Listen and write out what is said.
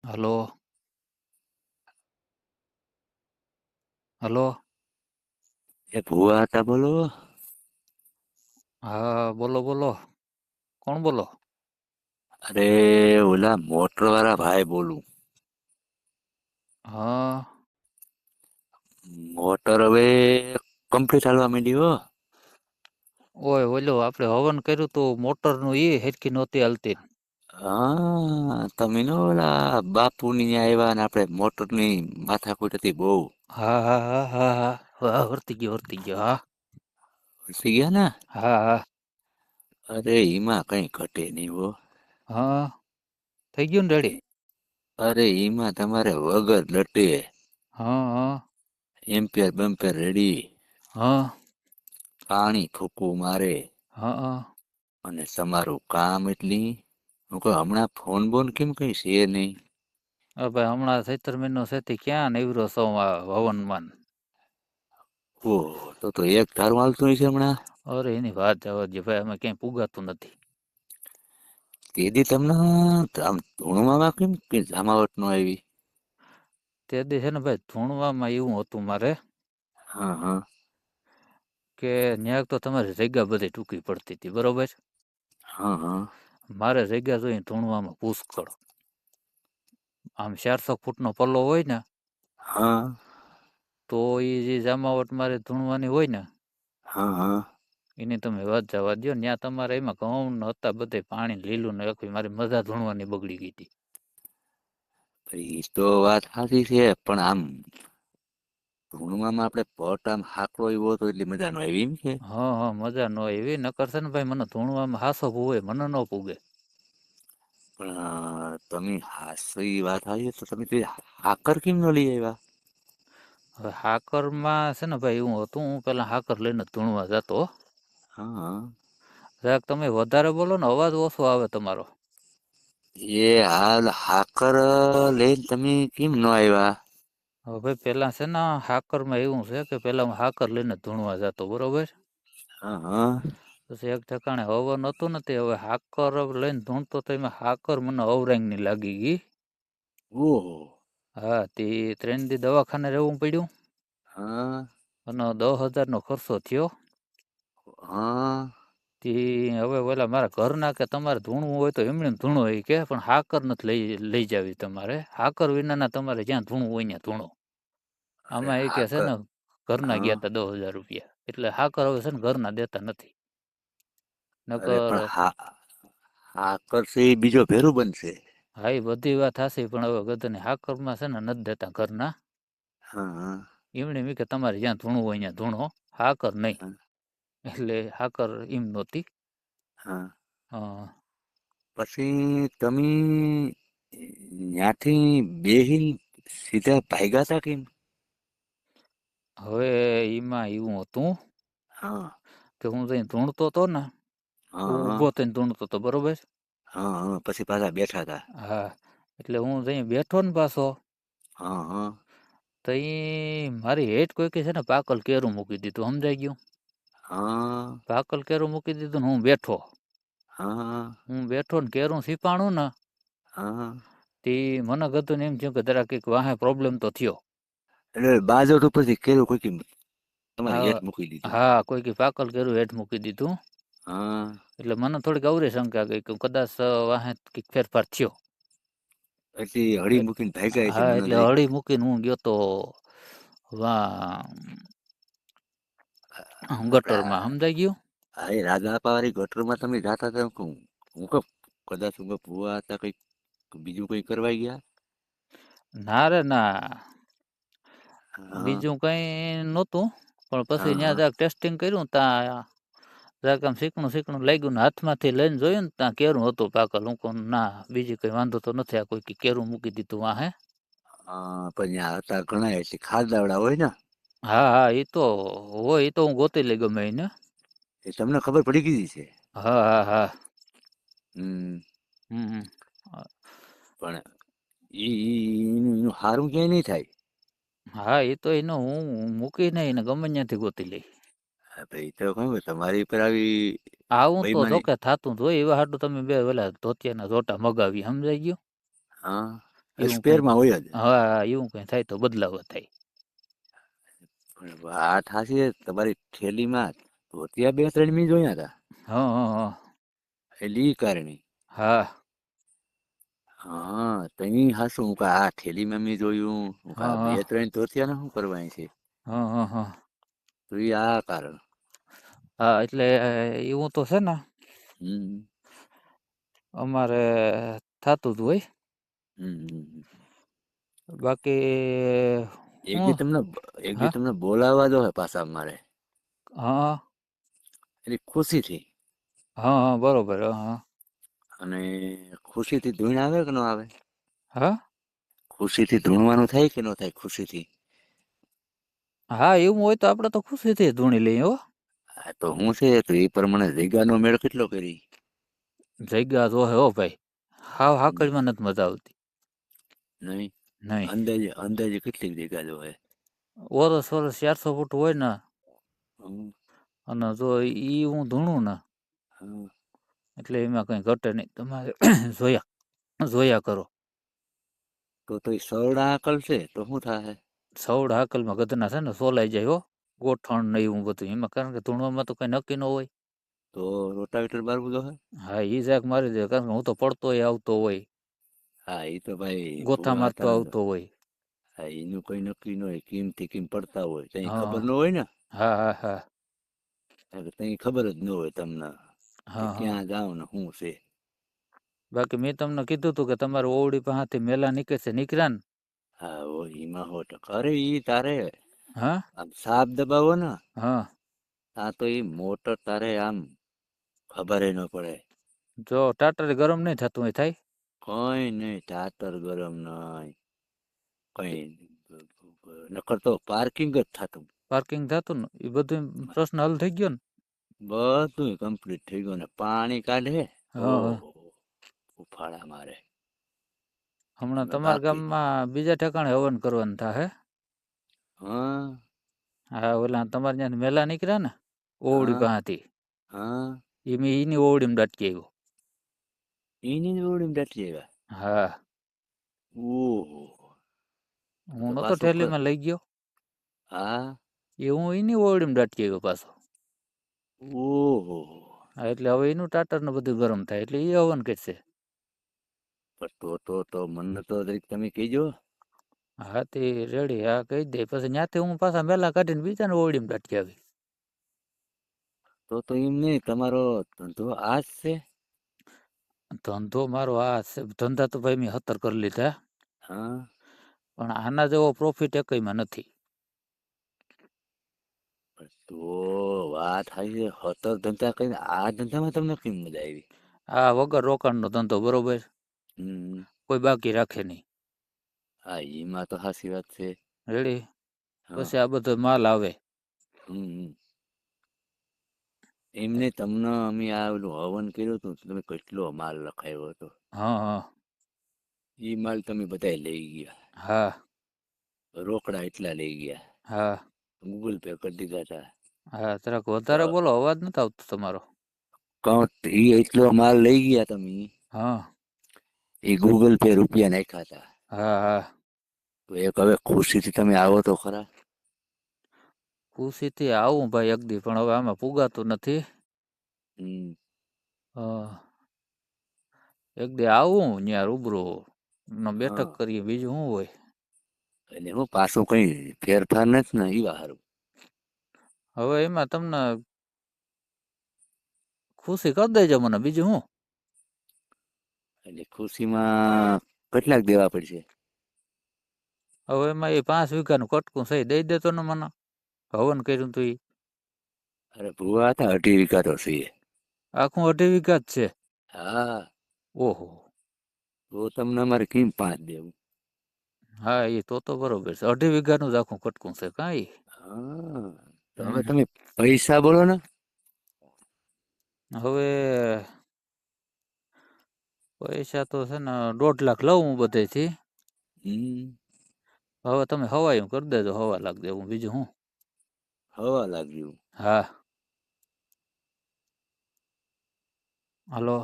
Hello, hello. એ ભુવા હતા બોલો. હા, બોલો બોલો. કોણ બોલો? અરે ઓલા મોટર વાળા ભાઈ બોલું. હા. મોટર હવે કમ્પ્લીટ હાલવા માંડી હો. ઓય ઓલો આપણે હવન કર્યું તું મોટરનું ઈ હેરકી નહોતી હાલતી. હા તમે નો ઓલા બાપુની ન્યા આવ્યા ને આપણે મોટરની માથાકૂટ હતી બહુ. હા હા હા હા હા હા વર્તી ગયો હા. ઘૂસી ગયા ને. હા હા અરે એમાં કઈ ઘટે નહીં હો. હા થઈ ગયું ને રેડી. અરે એમાં તમારે વગર લટે હા હા એમ્પિયર બમ્પિયર રેડી. હા પાણી ફૂકવું મારે. હા હા અને તમારું કામ એટલી હું કહું હમણાં ફોન બોન કેમ કઈ છે નહીં. હવે ભાઈ હમણાં 17 મહિનો સેથી ક્યાં નીવરો સૌ હવનમાં. ઓહો તો એક ધારું હાલતું હશે હમણાં. અરે એની વાત જવા દે ભાઈ અમે ક્યાંય પુગાતું નથી. તેદી તમને આમ ધૂણવામાં કેમ કે જમાવટ ન આવી. તે દી છે ને ભાઈ ધૂણવામાં એવું હતું મારે હા હા કે ન્યાક તો તમારી જગ્યા બધી ટૂંકી પડતી હતી બરોબર. હા હા મારે જગ્યા જોઈ ધૂણવામાં પુષ્કળ. આમ 400 ફૂટનો પલ્લો હોય ને હા તો એ જે જમાવટ મારે ધૂણવાની હોય ને હા હા એની તમે વાત જવા દો ત્યાં તમારે એમાં ઘઉં હતા બધે પાણી લીલું ને મારી મજા ધૂણવાની બગડી ગઈ હતી. એ તો વાત સાચી છે પણ આમ ધૂણવામાં આપણે પટ આમ હાકવો એવો તો એટલી મજા ન આવી એમ છે. હા હા મજા ન હોય એવી નકરશે ને ભાઈ મને ધૂણવામાં હાસો હોવે મને ન પૂગે. પણ તમે હાસી વાત આવી તો તમે તે હાકર કેમ ન લઈ આવ્યા. હવે હાકરમાં છે ને ભાઈ એવું હતું હું પેલા હાકર લઈને ધૂણવા જતો. હા સાહેબ તમે વધારે બોલો ને અવાજ ઓછો આવે તમારો. એ હાલ હાકર લઈને તમે કેમ ન આવ્યા. હવે ભાઈ પેલા છે ને હાકર માં એવું છે કે પેલા હું હાકર લઈને ધૂણવા જતો બરોબર. હા હા પછી એક ઠેકાણે હવન હતું નથી હવે હાકર લઈને ધૂણતો તો એમાં હાકર મને અવરાંગ ની લાગી ગઈ. ઓહો હા તે 3 દી દવાખાને રહેવું પડ્યું. હા અને 10,000 નો ખર્ચો થયો. હા તે હવે ઓલા મારા ઘર ના કે તમારે ધૂણવું હોય તો એમને ધૂણો હોય કે પણ હાકર નથી લઈ જાવી તમારે હાકર વિનાના તમારે જ્યાં ધૂણવું હોય ત્યાં ધૂણો. અરે આમાં એ કે છે હાકર ને ઘરના હા ગયા તા 10,000 રૂપિયા એટલે હાકર હવે છે ને ઘરના દેતા નથી. અરે નકર પણ હાકર છે એ બીજો ભેરું બનશે. હા એ બધી વાત હાસી પણ હવે ગધની હાકરમાં છે ને નથી દેતા ઘરના. હા હા એમને એમ કે તમારે જ્યાં ધૂણવું હોય ત્યાં ધૂણો હાકર નહીં. હા એટલે હાકર એમ નહોતી. હા હા પછી તમે ત્યાંથી બેહીન સીધા ભાયગા તા કેમ. હવે એમાં એવું હતું હા કે હું તઈ ધૂણતો હતો ને હા હું હા ઊભો થઈને ધૂણતો હતો બરોબર. હા હા પછી પાછા બેઠા હતા. હા એટલે હું તઈ બેઠો ને પાછો હા હા તઈ મારી હેઠ કોઈ કે છે ને પાકલ કેરું મૂકી દીધું સમજાઈ ગયું. હા ભાકલ કેરું મૂકી દીધું ને હું બેઠો. હા હું બેઠો ને કેરું સીપાણું ને હા તે મને હતું ને એમ થયું કે જરા કઈક વાહે પ્રોબ્લેમ તો થયો. એટલે બાજોટ ઉપરથી કેવું કોઈ તમારી હા હેઠ મૂકી દીધું. હા કોઈ પાકલ કેરું હેઠ મૂકી દીધું. હા એટલે મને થોડીક અવરી શંકા ગઈ કે કદાચ વાહે કઈક ફેરફાર થયો. પછી હળી મૂકીને ભાગ્યા છે હા મને એટલે જરીક હળી મૂકીને હું ગયો તો વા ગટરમાં આપડા સમજાઈ ગયું. હા એ રાજપા વાળી ગટરમાં તમે જાતા હતા હું કદાચ ભુવા હતા કઈક બીજું કઈ કરવાઈ ગયા. ના રે ના હા બીજું કઈ નહોતું પણ હા પછી હા ત્યાં ટેસ્ટિંગ કર્યું તા જરાક શીકણું લાગ્યું ને હાથમાંથી લઈને જોયું ને ત્યાં કેરું હતું પાકલ હું ના બીજી કઈ વાંધો તો નથી આ કોઈ કેરું મૂકી દીધું વાહે. હા પણ ત્યાં હતા ઘણા એટલે ખાધડાવડા હોય ને. હા હા તો હોય તો હું ગોતી લઈ ગમે એને. એ તમને ખબર પડી ગઈ છે. હા હા હા હમ હમ પણ એનું હારું ક્યાંય નહી થાય. હા એ તો એનો હું મૂકી નઈને ગમે ત્યાંથી ગોતી લઈ. હા ભાઈ તો કઉ તમારી ઉપર આવી આવું તો બઈમાની જોકે થતું જ હોય એવા હાટું તમે બે વેલા ધોતિયાના જોટા મગાવી સમજાઈ ગયું. હા એવું કંઈ સ્પેરમાં હોય જ. હા એવું કંઈ થાય તો બદલાવ થાય. પણ વાત હાચી છે તમારી થેલીમાં ધોતિયા 2-3 મી જોયા હતા. હા હા હા એટલે ઈ કારણે. હા હા તઈ હાસું હું કા આ થેલીમાં મેં જોયું હું કા હા 2-3 ધોતિયાને શું કરવાની છે. હા હા હા તો ઈ આ કારણ. હા એટલે એવું તો છે ને હમ અમારે થાતું જ હોય. હમ બાકી એક હું દી તમને એક દી હા તમને બોલાવા દો હે પાછા મારે. હા એટલે ખુશીથી. હા હા બરોબર હા અને ખુશીથી ધૂણ આવે કે ન આવે. હા ખુશીથી ધૂણવાનું થાય કે ન થાય ખુશીથી. હા એવું હોય તો આપડે તો ખુશીથી ધૂણી લઈએ હો. હા તો હું છે તો એ પ્રમાણે જૈગાનો મેળ કેટલો કરી. જગ્યા તો હે હો ભાઈ હાવ હાકળમાં નથી મજા આવતી. નહીં નહીં અંદાજે કેટલી જગ્યા જોહે. ઓરસ 400 ફૂટ હોય ને હમ અને જો ઈ હું ધૂણું ને હા એટલે એમાં કઈ ઘટે નહીં તમારે જોયા કરો. તો એ સરડા આકલશે તો શું થાહે. સૌડ હાકલમાં ગધના છે ને સોલાઈ જાય હો ગોઠણ ને એવું બધું એમાં કારણ કે ધૂણવામાં તો કઈ નક્કી ન હોય. તો રોટાવેટર બારવું જોહે. હા ઈ જાક મારી દે કારણ કે હું તો પડતોય આવતો હોય. હા એ તો ભાઈ ગોથા ભૂવા મારતો હતા ને તો. આવતો હોય. હા એનું કોઈ નક્કી ન હોય કેમથી કેમ પડતા હોય કઈ હા ખબર ન હોય ને. હા હા હા તઈ ખબર જ ન હોય તમને કે હા હા ક્યાં જાવ ને શું છે. બાકી મેં તમને કીધું તું કે તમારે ઓવડી પાસેથી મેલા નીકળશે નીકળ્યા ને. હા ઈમાં હો અરે ઈ તારે હા આમ સાપ દબાવો ને હા હા તો એ મોટર તારે આમ ખબર ન પડે. જો ટાટર ગરમ નહીં થતું હોય થાય. કઈ નહી ટાટર ગરમ નહી કઈ નકર તો પાર્કિંગ જ થતું. પાર્કિંગ થતું ને એ બધું પ્રશ્ન હલ થઈ ગયો ને. બધું કમ્પ્લીટ થઈ ગયું ને પાણી કાઢે હા હા ઓહો ઉફાળા મારે. હમણાં એમાં તમારા બાકી ગામમાં બીજા ઠેકાણે હવન કરવાનું થાહે. હા હા ઓલા તમારે ત્યાં મેલા નીકળ્યા ને ઓવડી હા પાસેથી હા એની ઓવડીમાં દાટકી આવ્યો. એની ઓવડીમાં દાટકી આવ્યા. હા ઓહો હું તો નતો પાછું ઠેલીમાં લઈ ગયો. હા એ હું એની ઓવડીમાં દાટકી આવ્યો પાછો. ઓહો હા એટલે હવે એનું ટાટર ને બધું ગરમ થાય એટલે એ હવન કરશે. પણ તો મને તો તમે કહીજો. હા તે રેડી હા કહી દે પછી ત્યાંથી હું પાછા મેલા કાઢીને બીજાને ઓવડીમાં દાટકી આવી. તો એમ નહી તમારો ધંધો આજ છે. ધંધો મારો આ છે ધંધા તો ભાઈ મેં 17 કરી લીધા. હા પણ આના જેવો પ્રોફિટ એકયમાં નથી. તો વાત હાચી છે 17 ધંધા કરીને આ ધંધામાં તમને કેમ મજા આવી. આ વગર રોકાણનો ધંધો બરોબર હમ કોઈ બાકી રાખે નહીં. હા એમાં તો હાચી વાત છે. રેડી હા પછી આ બધો માલ આવે. હમ એમને તમને અમે આવેલું હવન કર્યું હતું તમે કેટલો માલ લખાયો હતો. હા હા ઈ માલ તમે બધા લઈ ગયા. હા રોકડા એટલા લઈ ગયા. હા ગૂગલ પે કરી દીધા હતા. હા જરાક વધારે બોલો અવાજ નથી આવતો તમારો. એ એટલો માલ લઈ ગયા તમે. હા એ ગૂગલ પે રૂપિયા નાખ્યા હતા. હા હા તો એક હવે ખુશીથી તમે આવો તો ખરા. ખુશીથી આવું ભાઈ એક દી પણ હવે આમાં પુગાતું નથી. હમ હા એક દી આવું ત્યાં રૂબરૂ બેઠક હા કરીએ બીજું શું હોય. એટલે હું પાછું કઈ ફેરફાર નથી ને ઈ હારું. હવે એમાં તમને ખુશી કરી દેજો મને બીજું હું. એટલે ખુશીમાં કેટલાક દેવા પડશે. હવે એમાં એ 5 વીઘાનું કટકું સહી દઈ દેતો ને મને હવન કર્યું તું એ. અરે ભુવા હતા 2.5 વીઘા તો છે. આખું 2.5 વીઘા જ છે. હા ઓહો તો તમને અમારે કેમ 5 દેવું. હા એ તો બરોબર છે 2.5 વીઘાનું જ આખું કટકું છે કાંઈ. હા તો હવે તમે પૈસા બોલો ને. હવે પૈસા તો છે ને 1.5 લાખ લઉં હું બધેથી. હમ હવે તમે હવાયું કરી દેજો 1.25 લાખ દેવું બીજું હું. 1.25 લાખ જેવું. હા હલો